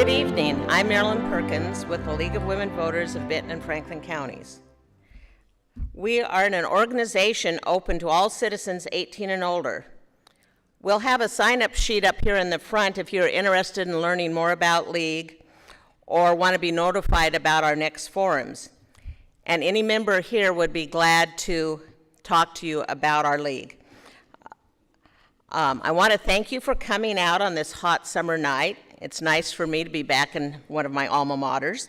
Good evening. I'm Merle N with the League of Women Voters of Benton and Franklin Counties. We are an organization open to all citizens 18 and older. We'll have a sign-up sheet up here in the front if you're interested in learning more about League or want to be notified about our next forums. And any member here would be glad to talk to you about our League. I want to thank you for coming out on this hot summer night. It's nice for me to be back in one of my alma maters.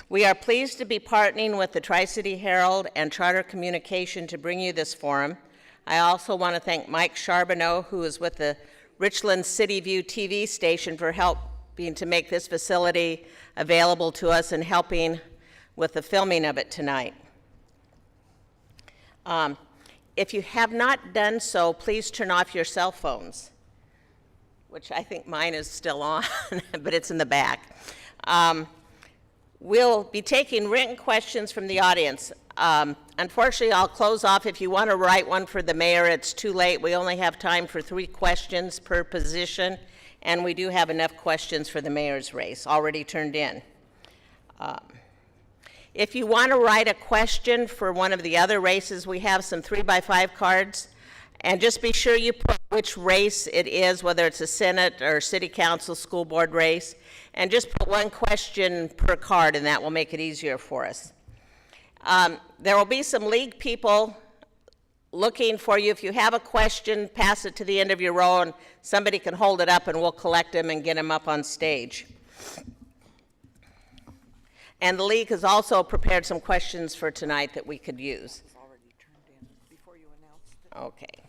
We are pleased to be partnering with the Tri-City Herald and Charter Communication to bring you this forum. I also want to thank Mike Charbonneau, who is with the Richland City View TV station, for helping to make this facility available to us and helping with the filming of it tonight. If you have not done so, please turn off your cell phones, which I think mine is still on, but it's in the back. We'll be taking written questions from the audience. Unfortunately, I'll close off. If you want to write one for the mayor, it's too late. We only have time for 3 questions per position, and we do have enough questions for the mayor's race already turned in. If you want to write a question for one of the other races, we have some 3x5 cards. And just be sure you put which race it is, whether it's a Senate or City Council, school board race. And just put 1 question per card, and that will make it easier for us. There will be some League people looking for you. If you have a question, pass it to the end of your row, and somebody can hold it up, and we'll collect them and get them up on stage. And the League has also prepared some questions for tonight that we could use. It's already turned in before you announced it. Okay.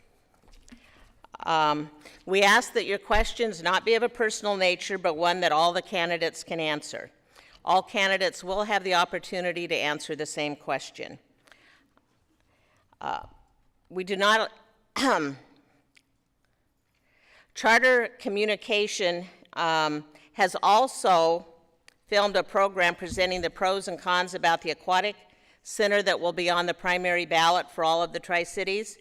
We ask that your questions not be of a personal nature, but one that all the candidates can answer. All candidates will have the opportunity to answer the same question. We do not, Charter Communication has also filmed a program presenting the pros and cons about the aquatic center that will be on the primary ballot for all of the Tri-Cities.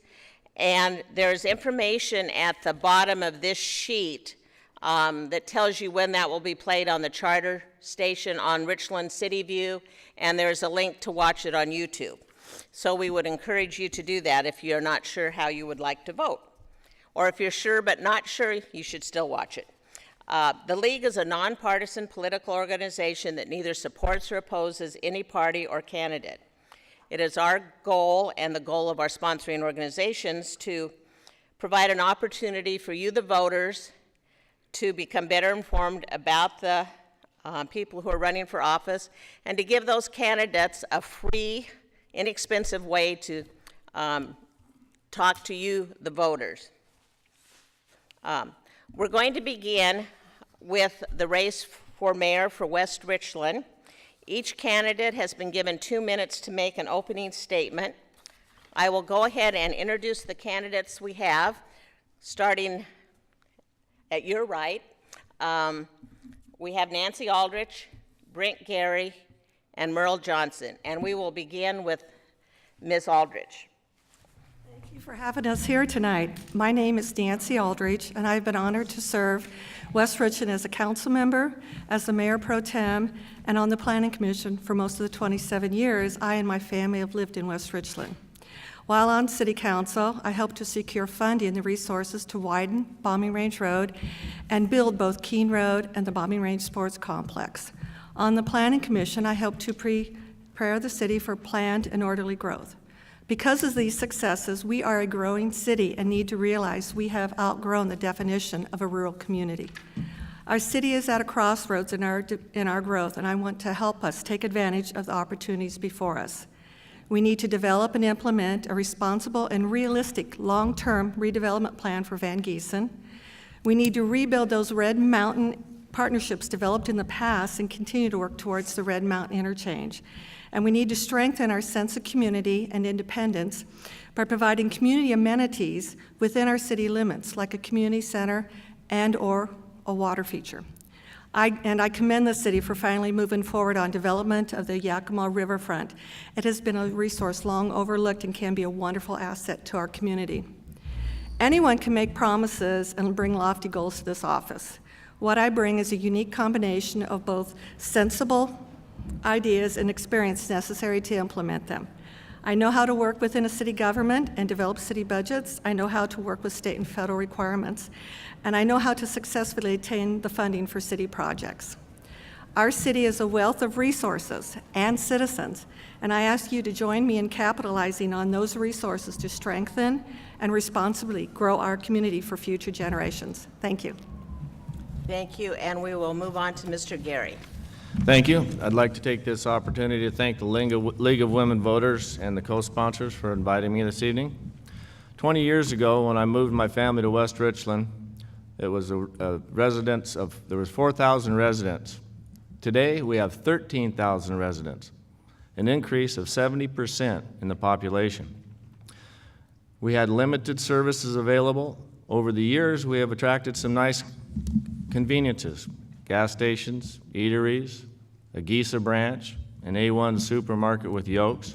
And there's information at the bottom of this sheet that tells you when that will be played on the Charter station on Richland City View, and there's a link to watch it on YouTube. So we would encourage you to do that if you're not sure how you would like to vote. Or if you're sure but not sure, you should still watch it. The League is a nonpartisan political organization that neither supports or opposes any party or candidate. It is our goal and the goal of our sponsoring organizations to provide an opportunity for you, the voters, to become better informed about the people who are running for office, and to give those candidates a free, inexpensive way to talk to you, the voters. We're going to begin with the race for mayor for West Richland. Each candidate has been given 2 minutes to make an opening statement. I will go ahead and introduce the candidates we have, starting at your right. We have Nancy Aldrich, Brent Gerry, and Merle Johnson, and we will begin with Ms. Aldrich. Thank you for having us here tonight. My name is Nancy Aldrich, and I've been honored to serve West Richland as a council member, as the mayor pro tem, and on the planning commission for most of the 27 years I and my family have lived in West Richland. While on city council, I helped to secure funding and the resources to widen Bombing Range Road and build both Keene Road and the Bombing Range Sports Complex. On the planning commission, I helped to prepare the city for planned and orderly growth. Because of these successes, we are a growing city and need to realize we have outgrown the definition of a rural community. Our city is at a crossroads in our growth, and I want to help us take advantage of the opportunities before us. We need to develop and implement a responsible and realistic long-term redevelopment plan for Van Giesen. We need to rebuild those Red Mountain partnerships developed in the past and continue to work towards the Red Mountain interchange. And we need to strengthen our sense of community and independence by providing community amenities within our city limits, like a community center and or a water feature. I commend the city for finally moving forward on development of the Yakima Riverfront. It has been a resource long overlooked and can be a wonderful asset to our community. Anyone can make promises and bring lofty goals to this office. What I bring is a unique combination of both sensible ideas and experience necessary to implement them. I know how to work within a city government and develop city budgets. I know how to work with state and federal requirements. And I know how to successfully attain the funding for city projects. Our city is a wealth of resources and citizens, and I ask you to join me in capitalizing on those resources to strengthen and responsibly grow our community for future generations. Thank you. Thank you, and we will move on to Mr. Gerry. Thank you. I'd like to take this opportunity to thank the League of Women Voters and the co-sponsors for inviting me this evening. 20 years ago, when I moved my family to West Richland, it was there was 4,000 residents. Today, we have 13,000 residents, an increase of 70% in the population. We had limited services available. Over the years, we have attracted some nice conveniences, gas stations, eateries, a Giza branch, an A1 supermarket with yokes.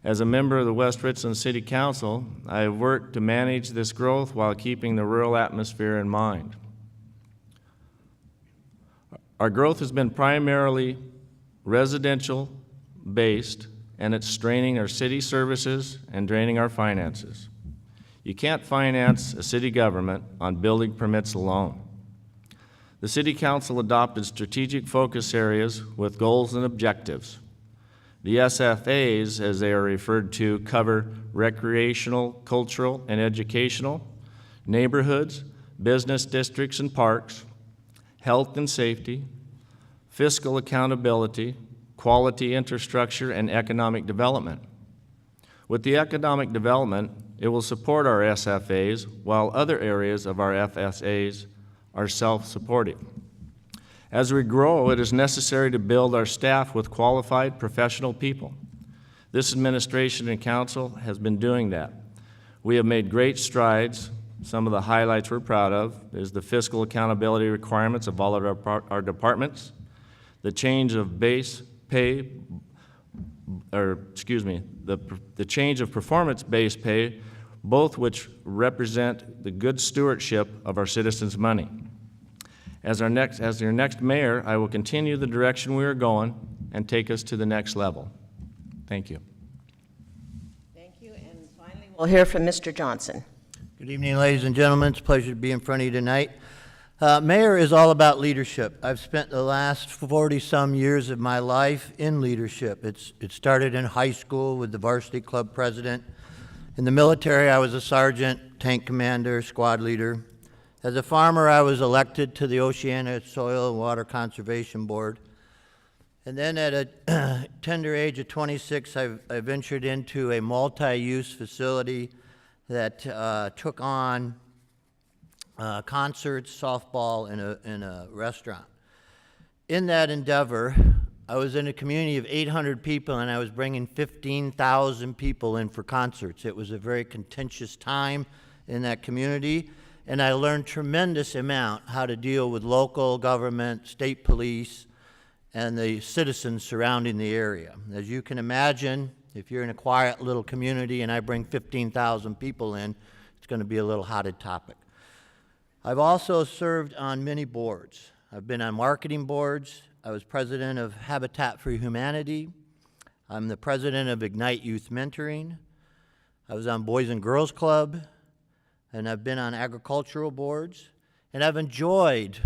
As a member of the West Richland City Council, I have worked to manage this growth while keeping the rural atmosphere in mind. Our growth has been primarily residential-based, and it's straining our city services and draining our finances. You can't finance a city government on building permits alone. The City Council adopted strategic focus areas with goals and objectives. The SFAs, as they are referred to, cover recreational, cultural, and educational, neighborhoods, business districts and parks, health and safety, fiscal accountability, quality infrastructure, and economic development. With the economic development, it will support our SFAs, while other areas of our FSAs are self-supportive. As we grow, it is necessary to build our staff with qualified professional people. This administration and council has been doing that. We have made great strides. Some of the highlights we're proud of is the fiscal accountability requirements of all of our departments, the change of base pay, the change of performance-based pay, both which represent the good stewardship of our citizens' money. As your next mayor, I will continue the direction we are going and take us to the next level. Thank you. Thank you, and finally, we'll hear from Mr. Johnson. Good evening, ladies and gentlemen. It's a pleasure to be in front of you tonight. Mayor is all about leadership. I've spent the last 40-some years of my life in leadership. It started in high school with the varsity club president. In the military, I was a sergeant, tank commander, squad leader. As a farmer, I was elected to the Oceana Soil and Water Conservation Board. And then at a tender age of 26, I ventured into a multi-use facility that took on concerts, softball, in a restaurant. In that endeavor, I was in a community of 800 people, and I was bringing 15,000 people in for concerts. It was a very contentious time in that community, and I learned tremendous amount how to deal with local government, state police, and the citizens surrounding the area. As you can imagine, if you're in a quiet little community and I bring 15,000 people in, it's going to be a little hotted topic. I've also served on many boards. I've been on marketing boards. I was president of Habitat for Humanity. I'm the president of Ignite Youth Mentoring. I was on Boys and Girls Club, and I've been on agricultural boards. And I've enjoyed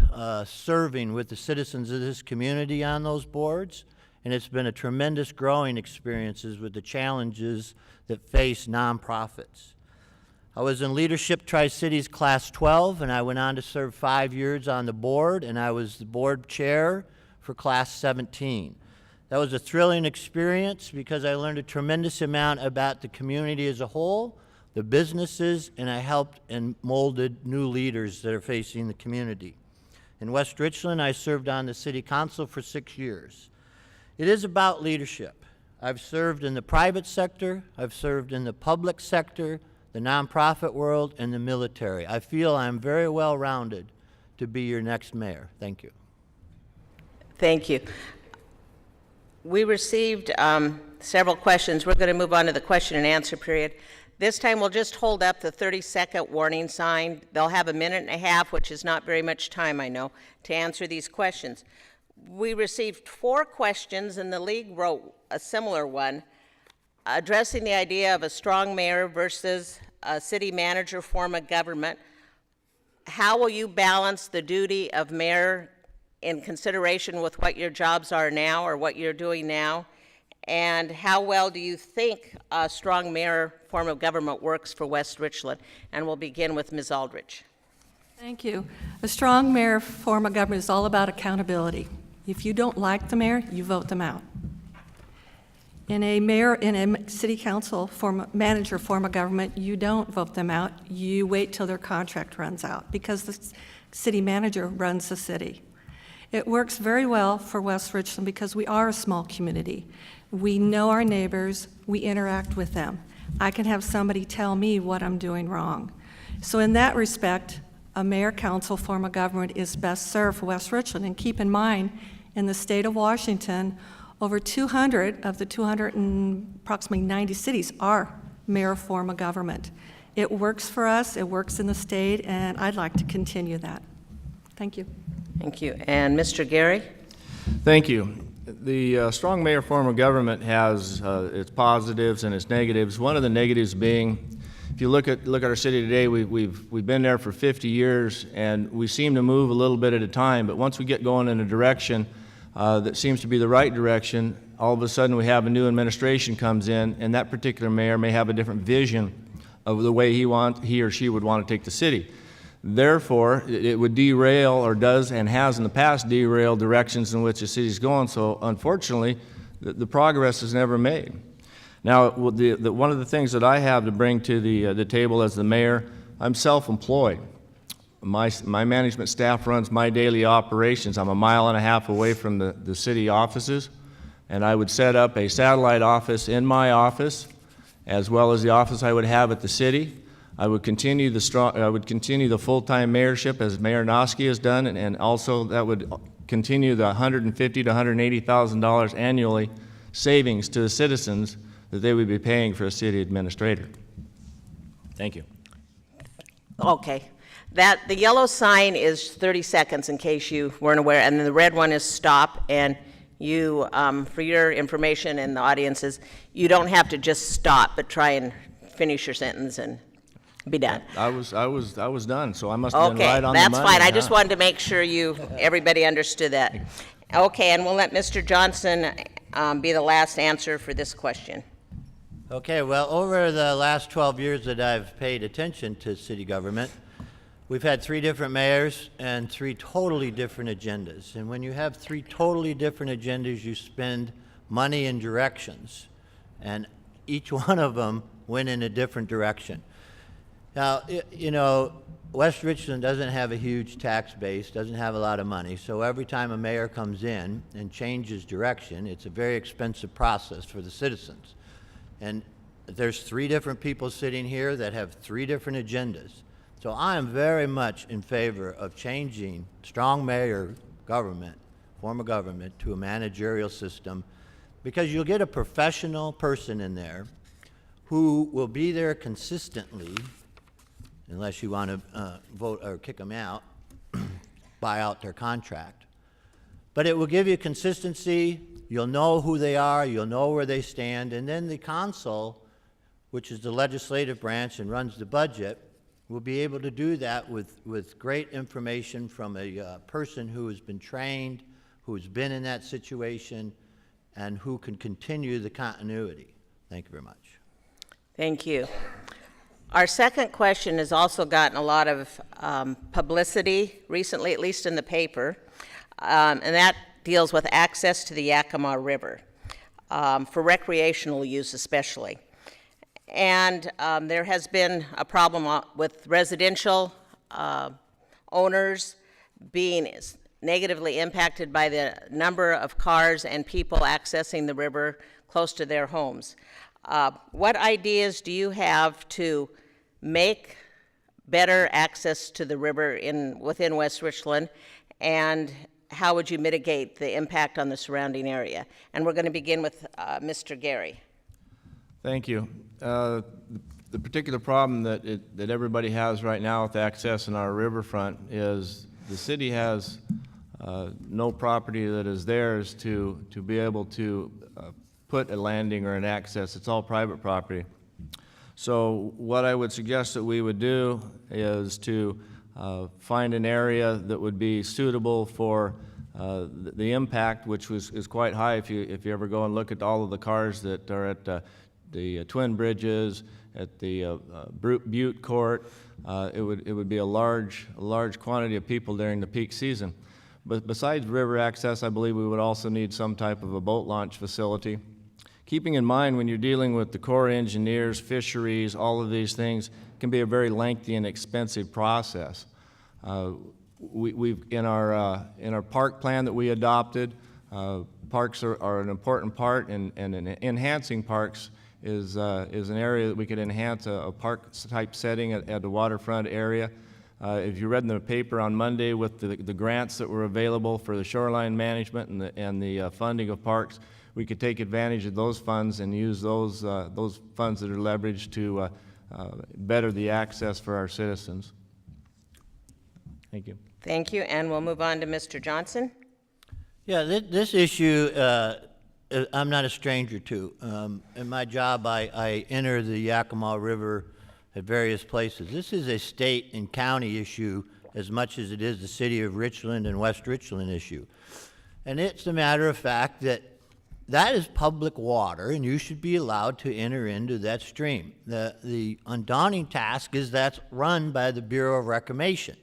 serving with the citizens of this community on those boards, and it's been a tremendous growing experiences with the challenges that face nonprofits. I was in Leadership Tri-Cities Class 12, and I went on to serve 5 years on the board, and I was the board chair for Class 17. That was a thrilling experience because I learned a tremendous amount about the community as a whole, the businesses, and I helped and molded new leaders that are facing the community. In West Richland, I served on the City Council for 6 years. It is about leadership. I've served in the private sector, I've served in the public sector, the nonprofit world, and the military. I feel I'm very well-rounded to be your next mayor. Thank you. Thank you. We received several questions. We're going to move on to the question and answer period. This time, we'll just hold up the 30-second warning sign. They'll have a minute and a half, which is not very much time, I know, to answer these questions. We received 4 questions, and the league wrote a similar one, addressing the idea of a strong mayor versus a city manager form of government. How will you balance the duty of mayor in consideration with what your jobs are now or what you're doing now? And how well do you think a strong mayor form of government works for West Richland? And we'll begin with Ms. Aldrich. Thank you. A strong mayor form of government is all about accountability. If you don't like the mayor, you vote them out. In a city council manager form of government, you don't vote them out. You wait till their contract runs out because the city manager runs the city. It works very well for West Richland because we are a small community. We know our neighbors, we interact with them. I can have somebody tell me what I'm doing wrong. So in that respect, a mayor-council form of government is best served for West Richland. And keep in mind, in the state of Washington, over 200 of the 290 cities are mayor form of government. It works for us, it works in the state, and I'd like to continue that. Thank you. Thank you. And Mr. Gerry? Thank you. The strong mayor form of government has its positives and its negatives. One of the negatives being, if you look at our city today, we've been there for 50 years, and we seem to move a little bit at a time. But once we get going in a direction that seems to be the right direction, all of a sudden we have a new administration comes in, and that particular mayor may have a different vision of the way he or she would want to take the city. Therefore, it would derail, or does and has in the past derailed directions in which the city's going. So unfortunately, the progress is never made. Now, one of the things that I have to bring to the table as the mayor, I'm self-employed. My management staff runs my daily operations. I'm a mile and a half away from the city offices, and I would set up a satellite office in my office, as well as the office I would have at the city. I would continue the full-time mayorship as Mayor Noski has done, and also that would continue the $150,000 to $180,000 annually savings to the citizens that they would be paying for a city administrator. Thank you. Okay. The yellow sign is 30 seconds in case you weren't aware, and then the red one is stop. And you, for your information and the audiences, you don't have to just stop, but try and finish your sentence and be done. I was done, so I must have been right on the money. That's fine. I just wanted to make sure everybody understood that. Okay, and we'll let Mr. Johnson be the last answer for this question. Okay, well, over the last 12 years that I've paid attention to city government, we've had 3 different mayors and 3 totally different agendas. And when you have 3 totally different agendas, you spend money in directions. And each one of them went in a different direction. Now, you know, West Richland doesn't have a huge tax base, doesn't have a lot of money, so every time a mayor comes in and changes direction, it's a very expensive process for the citizens. And there's 3 different people sitting here that have 3 different agendas. So I am very much in favor of changing strong mayor government, form of government, to a managerial system, because you'll get a professional person in there who will be there consistently, unless you want to vote or kick them out, buy out their contract. But it will give you consistency. You'll know who they are. You'll know where they stand. And then the council, which is the legislative branch and runs the budget, will be able to do that with great information from a person who has been trained, who's been in that situation, and who can continue the continuity. Thank you very much. Thank you. Our second question has also gotten a lot of publicity recently, at least in the paper, and that deals with access to the Yakima River, for recreational use especially. And there has been a problem with residential owners being negatively impacted by the number of cars and people accessing the river close to their homes. What ideas do you have to make better access to the river within West Richland? And how would you mitigate the impact on the surrounding area? And we're going to begin with Mr. Gerry. Thank you. The particular problem that everybody has right now with access in our riverfront is the city has no property that is theirs to be able to put a landing or an access. It's all private property. So what I would suggest that we would do is to find an area that would be suitable for the impact, which is quite high if you ever go and look at all of the cars that are at the Twin Bridges, at the Butte Court. It would be a large quantity of people during the peak season. But besides river access, I believe we would also need some type of a boat launch facility. Keeping in mind when you're dealing with the Corps of Engineers, fisheries, all of these things can be a very lengthy and expensive process. We've in our park plan that we adopted, parks are an important part, and enhancing parks is an area that we could enhance a park-type setting at the waterfront area. If you read in the paper on Monday with the grants that were available for the shoreline management and the funding of parks, we could take advantage of those funds and use those funds that are leveraged to better the access for our citizens. Thank you. Thank you, and we'll move on to Mr. Johnson. Yeah, this issue I'm not a stranger to. In my job, I enter the Yakima River at various places. This is a state and county issue as much as it is the city of Richland and West Richland issue. And it's a matter of fact that is public water, and you should be allowed to enter into that stream. The undaunting task is that's run by the Bureau of Reclamation.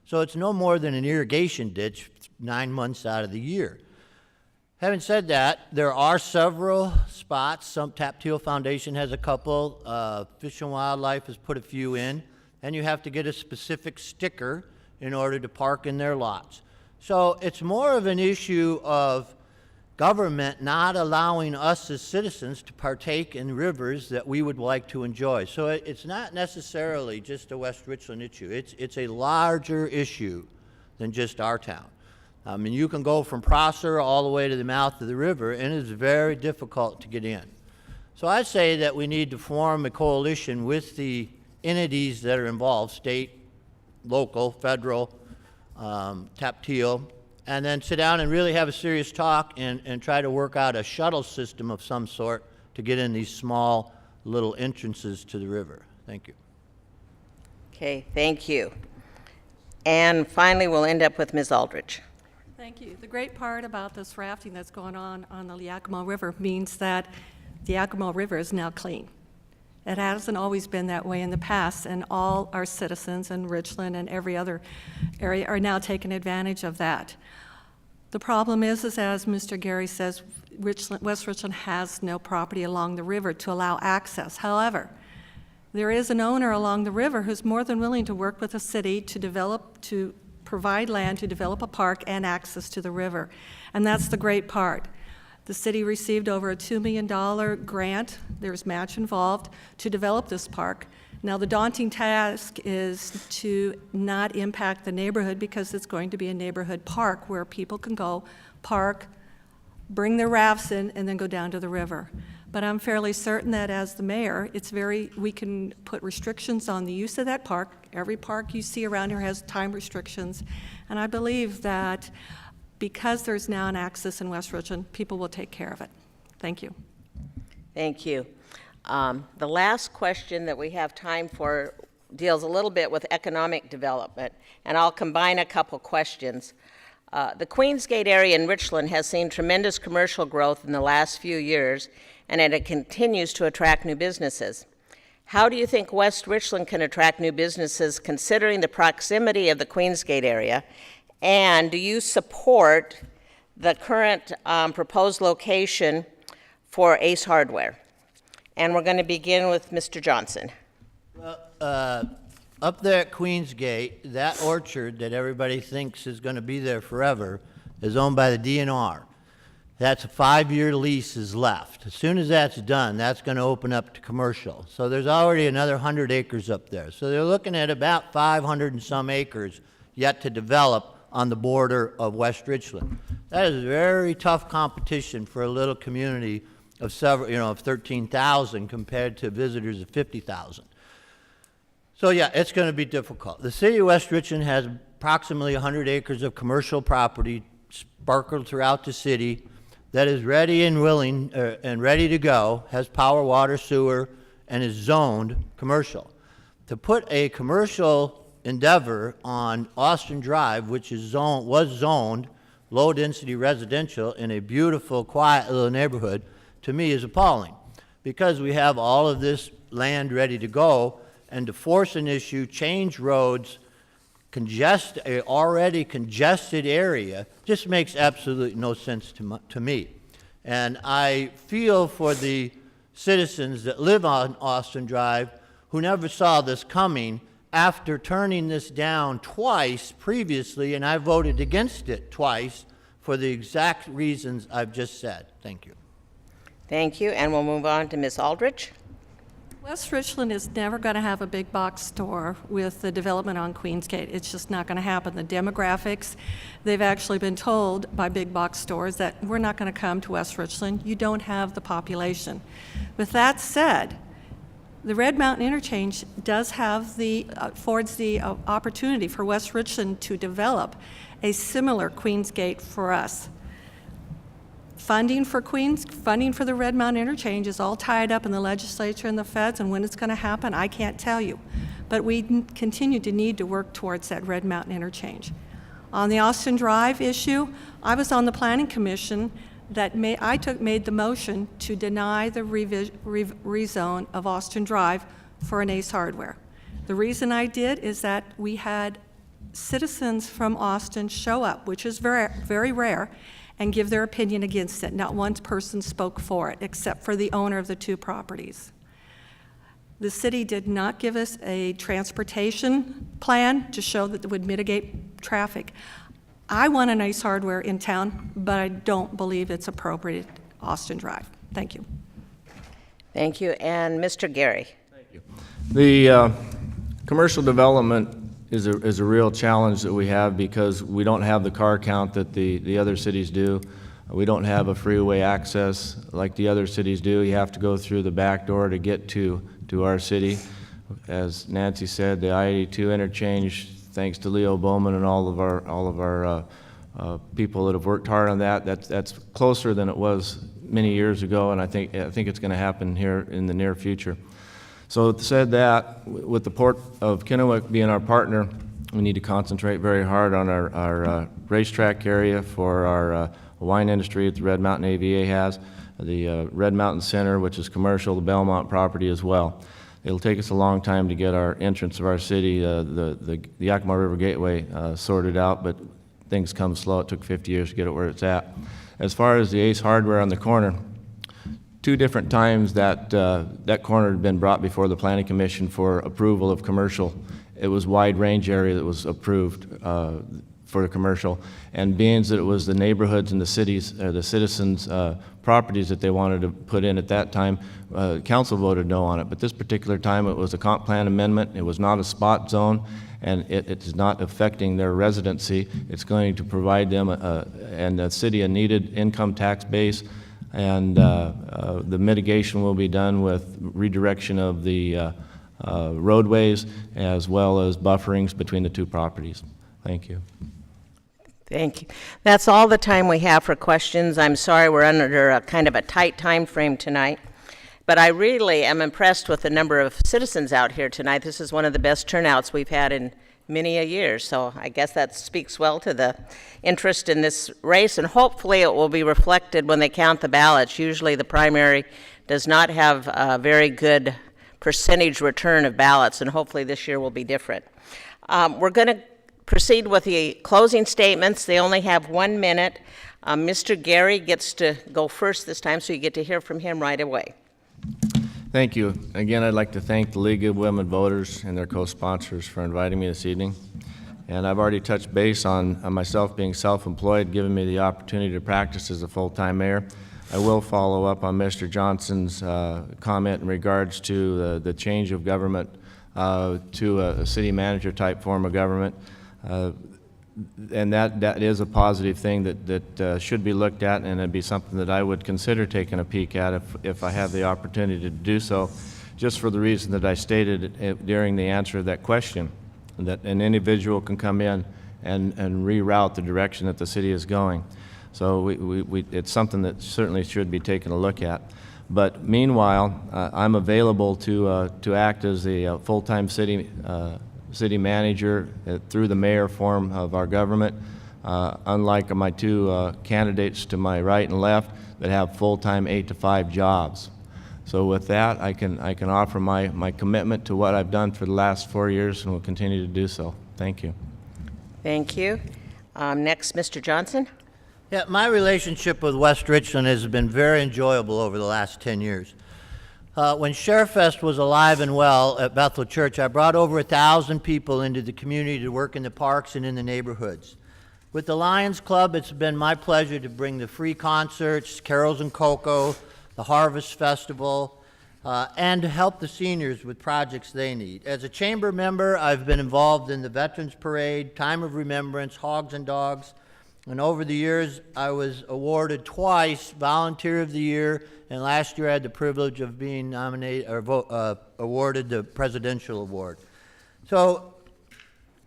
So it's no more than an irrigation ditch 9 months out of the year. Having said that, there are several spots. Some Tapteel Foundation has a couple. Fish and Wildlife has put a few in. And you have to get a specific sticker in order to park in their lots. So it's more of an issue of government not allowing us as citizens to partake in rivers that we would like to enjoy. So it's not necessarily just a West Richland issue. It's a larger issue than just our town. I mean, you can go from Prosser all the way to the mouth of the river, and it's very difficult to get in. So I say that we need to form a coalition with the entities that are involved, state, local, federal, Tapteel, and then sit down and really have a serious talk and try to work out a shuttle system of some sort to get in these small little entrances to the river. Thank you. Okay, thank you. And finally, we'll end up with Ms. Aldrich. Thank you. The great part about this rafting that's going on the Yakima River means that the Yakima River is now clean. It hasn't always been that way in the past, and all our citizens in Richland and every other area are now taking advantage of that. The problem is as Mr. Gerry says, West Richland has no property along the river to allow access. However, there is an owner along the river who's more than willing to work with the city to provide land to develop a park and access to the river. And that's the great part. The city received over a $2 million grant, there's match involved, to develop this park. Now the daunting task is to not impact the neighborhood because it's going to be a neighborhood park where people can go, park, bring their rafts in, and then go down to the river. But I'm fairly certain that as the mayor, we can put restrictions on the use of that park. Every park you see around here has time restrictions. And I believe that because there's now an access in West Richland, people will take care of it. Thank you. Thank you. The last question that we have time for deals a little bit with economic development, and I'll combine a couple questions. The Queensgate area in Richland has seen tremendous commercial growth in the last few years, and it continues to attract new businesses. How do you think West Richland can attract new businesses considering the proximity of the Queensgate area? And do you support the current proposed location for Ace Hardware? And we're going to begin with Mr. Johnson. Well, up there at Queensgate, that orchard that everybody thinks is going to be there forever is owned by the DNR. That's a 5-year lease is left. As soon as that's done, that's going to open up to commercial. So there's already another 100 acres up there. So they're looking at about 500 and some acres yet to develop on the border of West Richland. That is very tough competition for a little community of of 13,000 compared to visitors of 50,000. So yeah, it's going to be difficult. The city of West Richland has approximately 100 acres of commercial property sparkled throughout the city that is ready and willing and ready to go, has power, water, sewer, and is zoned commercial. To put a commercial endeavor on Austin Drive, which is was zoned low-density residential in a beautiful, quiet little neighborhood, to me is appalling, because we have all of this land ready to go, and to force an issue, change roads, congest a already congested area, just makes absolutely no sense to me. And I feel for the citizens that live on Austin Drive who never saw this coming after turning this down twice previously, and I voted against it twice for the exact reasons I've just said. Thank you. Thank you, and we'll move on to Ms. Aldrich. West Richland is never going to have a big box store with the development on Queensgate. It's just not going to happen. The demographics, they've actually been told by big box stores that we're not going to come to West Richland. You don't have the population. With that said, the Red Mountain Interchange does have affords the opportunity for West Richland to develop a similar Queensgate for us. Funding for the Red Mountain Interchange is all tied up in the legislature and the feds, and when it's going to happen, I can't tell you. But we continue to need to work towards that Red Mountain Interchange. On the Austin Drive issue, I was on the Planning Commission that made the motion to deny the rezone of Austin Drive for an Ace Hardware. The reason I did is that we had citizens from Austin show up, which is very, very rare, and give their opinion against it. Not one person spoke for it, except for the owner of the two properties. The city did not give us a transportation plan to show that it would mitigate traffic. I want a nice hardware in town, but I don't believe it's appropriate at Austin Drive. Thank you. Thank you, and Mr. Gerry. Thank you. The commercial development is a real challenge that we have because we don't have the car count that the other cities do. We don't have a freeway access like the other cities do. You have to go through the back door to get to our city. As Nancy said, the I-82 interchange, thanks to Leo Bowman and all of our people that have worked hard on that's closer than it was many years ago, and I think it's going to happen here in the near future. So said that, with the Port of Kennewick being our partner, we need to concentrate very hard on our racetrack area for our wine industry that the Red Mountain AVA has, the Red Mountain Center, which is commercial, the Belmont property as well. It'll take us a long time to get our entrance of our city, the Yakima River Gateway, sorted out, but things come slow. It took 50 years to get it where it's at. As far as the Ace Hardware on the corner, 2 different times that corner had been brought before the Planning Commission for approval of commercial. It was wide range area that was approved for the commercial, and being that it was the neighborhoods and the cities, the citizens' properties that they wanted to put in at that time, council voted no on it. But this particular time, it was a comp plan amendment. It was not a spot zone, and it is not affecting their residency. It's going to provide them and the city a needed income tax base. And the mitigation will be done with redirection of the roadways as well as bufferings between the 2 properties. Thank you. Thank you. That's all the time we have for questions. I'm sorry we're under a kind of a tight time frame tonight, but I really am impressed with the number of citizens out here tonight. This is one of the best turnouts we've had in many a year, so I guess that speaks well to the interest in this race, and hopefully it will be reflected when they count the ballots. Usually the primary does not have a very good percentage return of ballots, and hopefully this year will be different. We're going to proceed with the closing statements. They only have 1 minute. Mr. Gerry gets to go first this time, so you get to hear from him right away. Thank you. Again, I'd like to thank the League of Women Voters and their co-sponsors for inviting me this evening. And I've already touched base on myself being self-employed, giving me the opportunity to practice as a full-time mayor. I will follow up on Mr. Johnson's comment in regards to the change of government to a city manager type form of government. and that is a positive thing that should be looked at, and it'd be something that I would consider taking a peek at if I have the opportunity to do so, just for the reason that I stated during the answer to that question, that an individual can come in and reroute the direction that the city is going. So it's something that certainly should be taken a look at. But meanwhile, I'm available to act as a full-time city manager through the mayor form of our government, unlike my two candidates to my right and left that have full-time 8-to-5 jobs. So with that, I can offer my commitment to what I've done for the last 4 years and will continue to do so. Thank you. Thank you. Next, Mr. Johnson. Yeah, my relationship with West Richland has been very enjoyable over the last 10 years. When Sheriff Fest was alive and well at Bethel Church, I brought over 1,000 people into the community to work in the parks and in the neighborhoods. With the Lions Club, it's been my pleasure to bring the free concerts, Carols and Cocoa, the Harvest Festival, and to help the seniors with projects they need. As a chamber member, I've been involved in the Veterans Parade, Time of Remembrance, Hogs and Dogs, and over the years, I was awarded twice Volunteer of the Year, and last year I had the privilege of being nominated or awarded the Presidential Award. So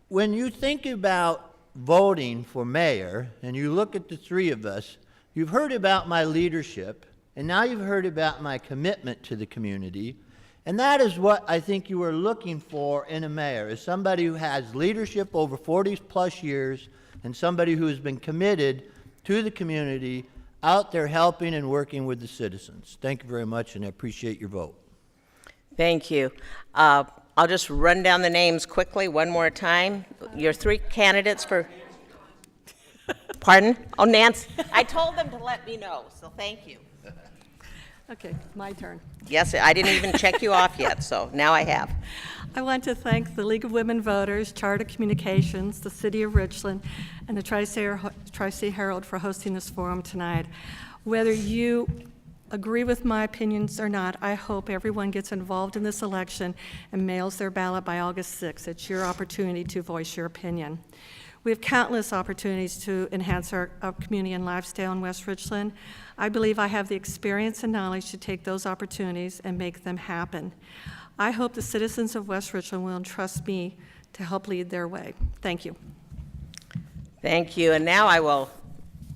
when you think about voting for mayor, and you look at the three of us, you've heard about my leadership, and now you've heard about my commitment to the community, and that is what I think you are looking for in a mayor, is somebody who has leadership over 40-plus years, and somebody who has been committed to the community, out there helping and working with the citizens. Thank you very much, and I appreciate your vote. Thank you. I'll just run down the names quickly one more time. Your three candidates for... Pardon? Oh, Nancy. I told them to let me know, so thank you. Okay, my turn. Yes, I didn't even check you off yet, so now I have. I want to thank the League of Women Voters, Charter Communications, the City of Richland, and the Tri-State Herald for hosting this forum tonight. Whether you agree with my opinions or not, I hope everyone gets involved in this election and mails their ballot by August 6th. It's your opportunity to voice your opinion. We have countless opportunities to enhance our community and lifestyle in West Richland. I believe I have the experience and knowledge to take those opportunities and make them happen. I hope the citizens of West Richland will entrust me to help lead their way. Thank you. Thank you. And now I will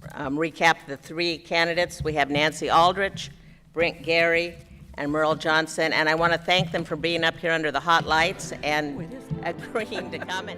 recap the three candidates. We have Nancy Aldrich, Brent Gerry, and Merle Johnson. And I want to thank them for being up here under the hot lights and agreeing to come.